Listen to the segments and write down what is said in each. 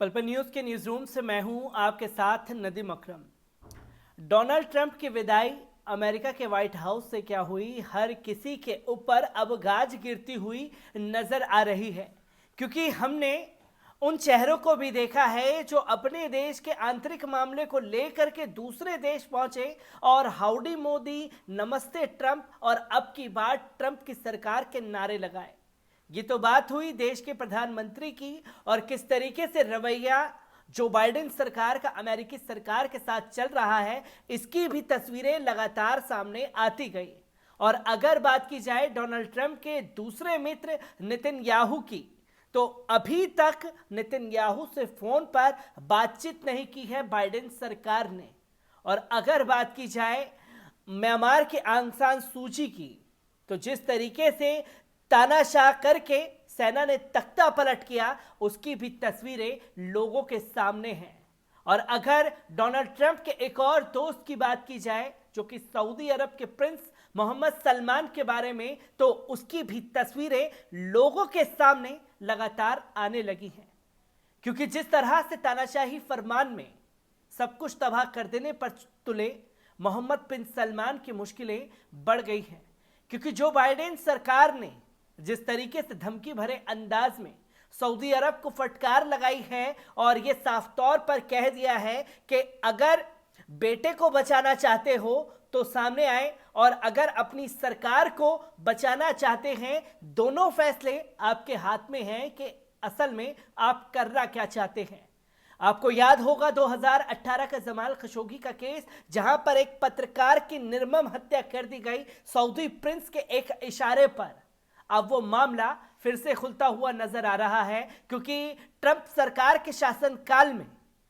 पल पल न्यूज के न्यूज रूम से मैं हूं आपके साथ नदीम अकरम। डोनाल्ड ट्रंप की विदाई अमेरिका के व्हाइट हाउस से क्या हुई, हर किसी के ऊपर अब गाज गिरती हुई नजर आ रही है, क्योंकि हमने उन चेहरों को भी देखा है जो अपने देश के आंतरिक मामले को लेकर के दूसरे देश पहुंचे और हाउडी मोदी, नमस्ते ट्रंप और अब की बार ट्रंप की सरकार के नारे लगाए। ये तो बात हुई देश के प्रधानमंत्री की, और किस तरीके से रवैया जो बाइडेन सरकार का अमेरिकी सरकार के साथ चल रहा है, इसकी भी तस्वीरें लगातार सामने आती गई। और अगर बात की जाए डोनाल्ड ट्रंप के दूसरे मित्र नेतन्याहू की, तो अभी तक नेतन्याहू से फोन पर बातचीत नहीं की है बाइडेन सरकार ने। और अगर बात की जाए म्यांमार के आंग सान सूची की, तो जिस तरीके से तानाशाह करके सेना ने तख्ता पलट किया, उसकी भी तस्वीरें लोगों के सामने हैं। और अगर डोनाल्ड ट्रंप के एक और दोस्त की बात की जाए जो कि सऊदी अरब के प्रिंस मोहम्मद सलमान के बारे में, तो उसकी भी तस्वीरें लोगों के सामने लगातार आने लगी हैं। क्योंकि जिस तरह से तानाशाही फरमान में सब कुछ तबाह कर देने पर तुले मोहम्मद बिन सलमान की मुश्किलें बढ़ गई हैं। क्योंकि जो बाइडेन सरकार ने जिस तरीके से धमकी भरे अंदाज में सऊदी अरब को फटकार लगाई है और यह साफ तौर पर कह दिया है कि अगर बेटे को बचाना चाहते हो तो सामने आए, और अगर अपनी सरकार को बचाना चाहते हैं, दोनों फैसले आपके हाथ में हैं कि असल में आप करना क्या चाहते हैं। आपको याद होगा 2018 का जमाल खशोगी का केस, जहां पर एक पत्रकार की निर्मम हत्या कर दी गई सऊदी प्रिंस के एक इशारे पर। अब वो मामला फिर से खुलता हुआ नजर आ रहा है, क्योंकि ट्रंप सरकार के शासनकाल में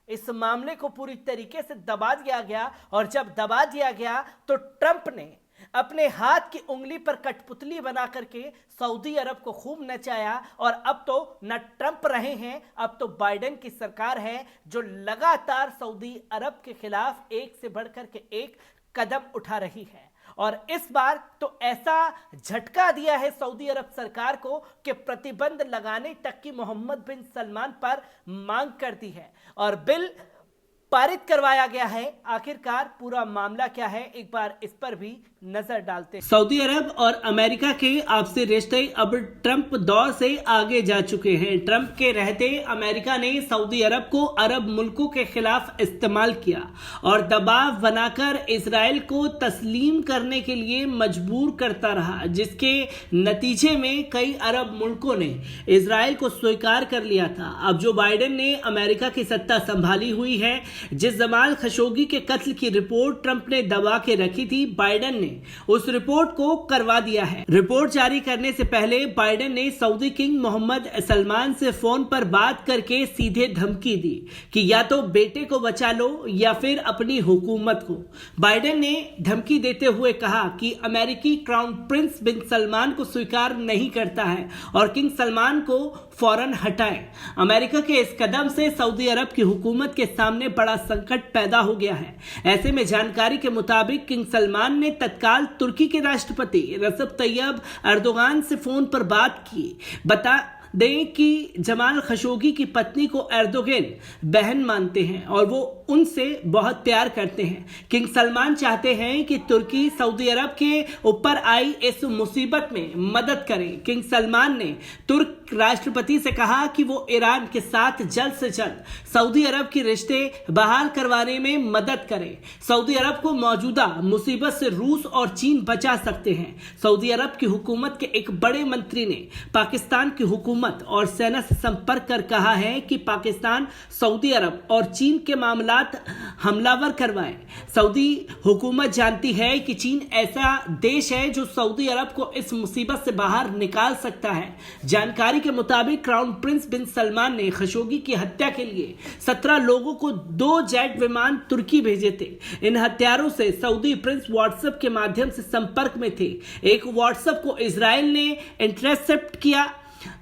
इस मामले को पूरी तरीके से दबा दिया गया। और जब दबा दिया गया तो ट्रंप ने अपने हाथ की उंगली पर कठपुतली बना करके सऊदी अरब को खूब नचाया। और अब तो न ट्रंप रहे हैं, अब तो बाइडेन की सरकार है जो लगातार सऊदी अरब के खिलाफ एक से बढ़कर के एक कदम उठा रही है। और इस बार तो ऐसा झटका दिया है सऊदी अरब सरकार को कि प्रतिबंध लगाने तक की मोहम्मद बिन सलमान पर मांग करती है और बिल पारित करवाया गया है। आखिरकार पूरा मामला क्या है, एक बार इस पर भी नजर डालते हैं। सऊदी अरब और अमेरिका के आपसी रिश्ते अब ट्रंप दौर से आगे जा चुके हैं। ट्रंप के रहते अमेरिका ने सऊदी अरब को अरब मुल्कों के खिलाफ इस्तेमाल किया और दबाव बनाकर इजराइल को तस्लीम करने के लिए मजबूर करता रहा, जिसके नतीजे में कई अरब मुल्कों ने इजराइल को स्वीकार कर लिया था। अब जो बाइडेन ने अमेरिका की सत्ता संभाली हुई है, जिस जमाल खशोगी के कत्ल की रिपोर्ट ट्रंप ने दबा के रखी थी, बाइडेन ने उस रिपोर्ट को करवा दिया है। रिपोर्ट जारी करने से पहले बाइडेन ने सऊदी किंग मोहम्मद सलमान से फोन पर बात करके सीधे धमकी दी कि या तो बेटे को बचा लो या फिर अपनी हुकूमत को। बाइडेन ने धमकी देते हुए कहा कि अमेरिकी क्राउन प्रिंस बिन सलमान को स्वीकार नहीं करता है और किंग सलमान को फौरन हटाएं। अमेरिका के इस कदम से सऊदी अरब की हुकूमत के सामने बड़ा संकट पैदा हो गया है। ऐसे में जानकारी के मुताबिक किंग सलमान ने तत्काल तुर्की के राष्ट्रपति रजब तैयब अर्दोगान से फोन पर बात की। बता दें कि जमाल खशोगी की पत्नी को एर्दोगन बहन मानते हैं और वो उनसे बहुत प्यार करते हैं। किंग सलमान चाहते हैं कि तुर्की सऊदी अरब के ऊपर आई इस मुसीबत में मदद करे। किंग सलमान ने तुर्क राष्ट्रपति से कहा कि वो ईरान के साथ जल्द से जल्द सऊदी अरब के रिश्ते बहाल करवाने में मदद करे। सऊदी अरब को मौजूदा मुसीबत से रूस और चीन बचा सकते हैं। सऊदी अरब की हुकूमत के एक बड़े मंत्री ने पाकिस्तान की हुकूमत और सेना से संपर्क कर कहा है कि पाकिस्तान सऊदी अरब और चीन के मामलात हमलावर करवाए। सऊदी हुकूमत जानती है कि चीन ऐसा देश है जो सऊदी अरब को इस मुसीबत से बाहर निकाल सकता है। जानकारी के मुताबिक क्राउन प्रिंस बिन सलमान ने खशोगी की हत्या के लिए 17 लोगों को 2 जेट विमान तुर्की भेजे थे। इन हत्यारों से सऊदी प्रिंस व्हाट्सएप के माध्यम से संपर्क में थे। एक व्हाट्सएप को इजराइल ने इंटरसेप्ट किया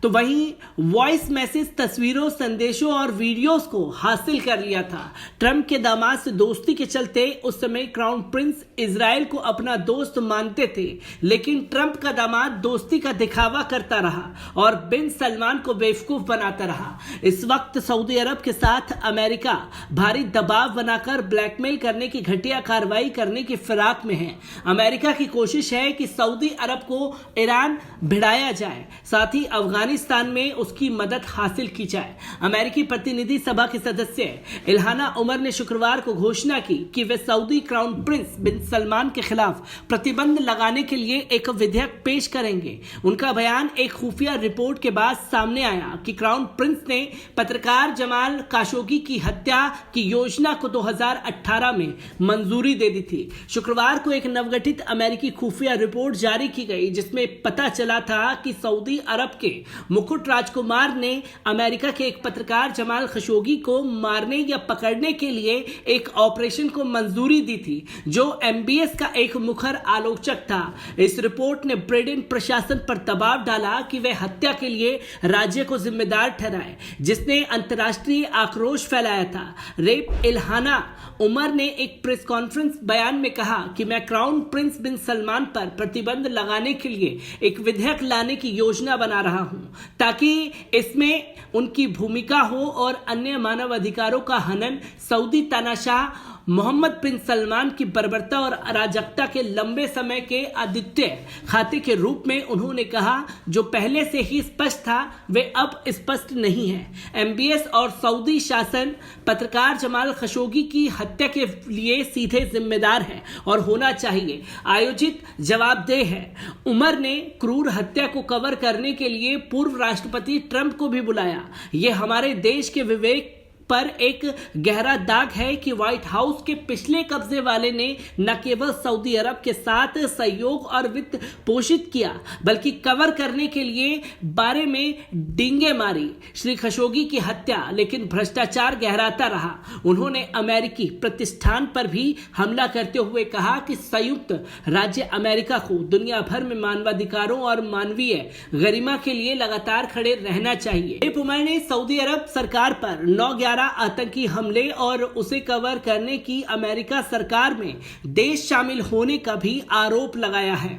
तो वहीं वॉइस मैसेज, तस्वीरों, संदेशों और वीडियोस को हासिल कर लिया था। ट्रंप के दामाद से दोस्ती के चलते उस समय क्राउन प्रिंस इजराइल को अपना दोस्त मानते थे, लेकिन ट्रंप का दामाद दोस्ती का दिखावा करता रहा और बिन सलमान को बेवकूफ बनाता रहा। इस वक्त सऊदी अरब के साथ अमेरिका भारी दबाव बनाकर ब्लैकमेल करने की घटिया कार्रवाई करने की फिराक में है। अमेरिका की कोशिश है कि सऊदी अरब को ईरान भिड़ाया जाए, साथ ही अफगानिस्तान में उसकी मदद हासिल की जाए। अमेरिकी प्रतिनिधि सभा के सदस्य इल्हाना उमर ने शुक्रवार को घोषणा की कि वे सऊदी क्राउन प्रिंस बिन सलमान के खिलाफ प्रतिबंध लगाने के लिए एक विधेयक पेश करेंगे। उनका बयान एक खुफिया रिपोर्ट के बाद सामने आया कि क्राउन प्रिंस ने पत्रकार जमाल खाशोगी की हत्या की योजना को 2018 में मंजूरी दे दी थी। शुक्रवार को एक नवगठित अमेरिकी खुफिया रिपोर्ट जारी की गई, जिसमें पता चला था कि सऊदी अरब के मुकुट राजकुमार ने अमेरिका के एक पत्रकार जमाल खशोगी को मारने या पकड़ने के लिए एक ऑपरेशन को मंजूरी दी थी, जो एमबीएस का एक मुखर आलोचक था। इस रिपोर्ट ने ब्रिटेन प्रशासन पर दबाव डाला कि वे हत्या के लिए राज्य को जिम्मेदार ठहराए, जिसने अंतर्राष्ट्रीय आक्रोश फैलाया था। रेप इल्हाना उमर ने एक प्रेस कॉन्फ्रेंस बयान में कहा कि मैं क्राउन प्रिंस बिन सलमान पर प्रतिबंध लगाने के लिए एक विधेयक लाने की योजना बना रहा हूं, ताकि इसमें उनकी भूमिका हो और अन्य मानव अधिकारों का हनन, सऊदी तानाशाह मोहम्मद बिन सलमान की बर्बरता और अराजकता के लंबे समय के आदित्य खाते के रूप में उन्होंने कहा, जो पहले से ही स्पष्ट था वे अब स्पष्ट नहीं है। एमबीएस और सऊदी शासन पत्रकार जमाल खशोगी की हत्या के लिए सीधे जिम्मेदार है और होना चाहिए, आयोजित जवाबदेह है। उमर ने क्रूर हत्या को कवर करने के लिए पूर्व राष्ट्रपति ट्रंप को भी बुलाया। यह हमारे देश के विवेक पर एक गहरा दाग है कि व्हाइट हाउस के पिछले कब्जे वाले ने न केवल सऊदी अरब के साथ सहयोग और वित्त पोषित किया, बल्कि कवर करने के लिए बारे में डींगे मारी। श्री खशोगी की हत्या लेकिन भ्रष्टाचार गहराता रहा। उन्होंने अमेरिकी प्रतिष्ठान पर भी हमला करते हुए कहा कि संयुक्त राज्य अमेरिका को दुनिया भर में मानवाधिकारों और मानवीय गरिमा के लिए लगातार खड़े रहना चाहिए। उमर ने सऊदी अरब सरकार पर 9/11 आतंकी हमले और उसे कवर करने की अमेरिका सरकार में देश शामिल होने का भी आरोप लगाया है।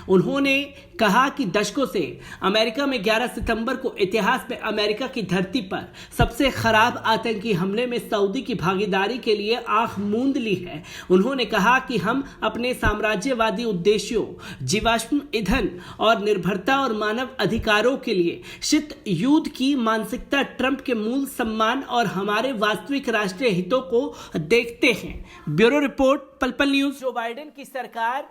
उन्होंने कहा कि दशकों से अमेरिका में 11 सितंबर को इतिहास में अमेरिका की धरती पर सबसे खराब आतंकी हमले में सऊदी की भागीदारी के लिए आंख मूंद ली है। उन्होंने कहा कि हम अपने साम्राज्यवादी उद्देश्यों, जीवाश्म ईंधन और निर्भरता और मानव अधिकारों के लिए शीत युद्ध की मानसिकता ट्रंप के मूल सम्मान और हमारे वास्तविक राष्ट्रीय हितों को देखते हैं। ब्यूरो रिपोर्ट, पल पल न्यूज। जो बाइडेन की सरकार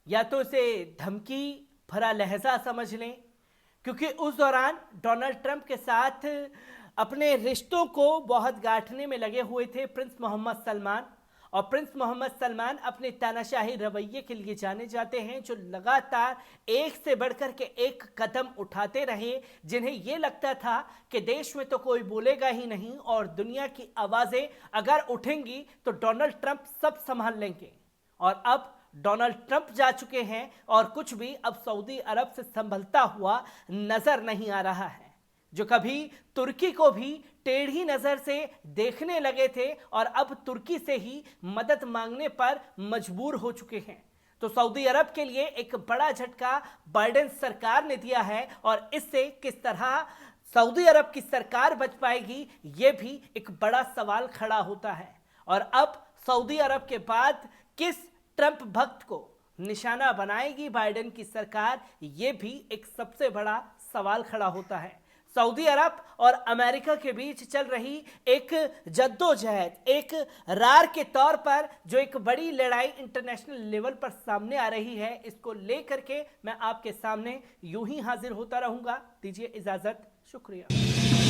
या तो इसे धमकी भरा लहजा समझ लें, क्योंकि उस दौरान डोनाल्ड ट्रंप के साथ अपने रिश्तों को बहुत गांठने में लगे हुए थे प्रिंस मोहम्मद सलमान। और प्रिंस मोहम्मद सलमान अपने तानाशाही रवैये के लिए जाने जाते हैं, जो लगातार एक से बढ़कर के एक कदम उठाते रहे, जिन्हें यह लगता था कि देश में तो कोई बोलेगा ही नहीं और दुनिया की आवाजें अगर उठेंगी तो डोनाल्ड ट्रंप सब संभाल लेंगे। और अब डोनाल्ड ट्रंप जा चुके हैं और कुछ भी अब सऊदी अरब से संभलता हुआ नजर नहीं आ रहा है। जो कभी तुर्की को भी टेढ़ी नजर से देखने लगे थे और अब तुर्की से ही मदद मांगने पर मजबूर हो चुके हैं। तो सऊदी अरब के लिए एक बड़ा झटका बाइडेन सरकार ने दिया है और इससे किस तरह सऊदी अरब की सरकार बच पाएगी, यह भी एक बड़ा सवाल खड़ा होता है। और अब सऊदी अरब के बाद किस ट्रंप भक्त को निशाना बनाएगी बाइडेन की सरकार, यह भी एक सबसे बड़ा सवाल खड़ा होता है। सऊदी अरब और अमेरिका के बीच चल रही एक जद्दोजहद, एक रार के तौर पर जो एक बड़ी लड़ाई इंटरनेशनल लेवल पर सामने आ रही है, इसको लेकर के मैं आपके सामने यूं ही हाजिर होता रहूंगा। दीजिए इजाजत, शुक्रिया।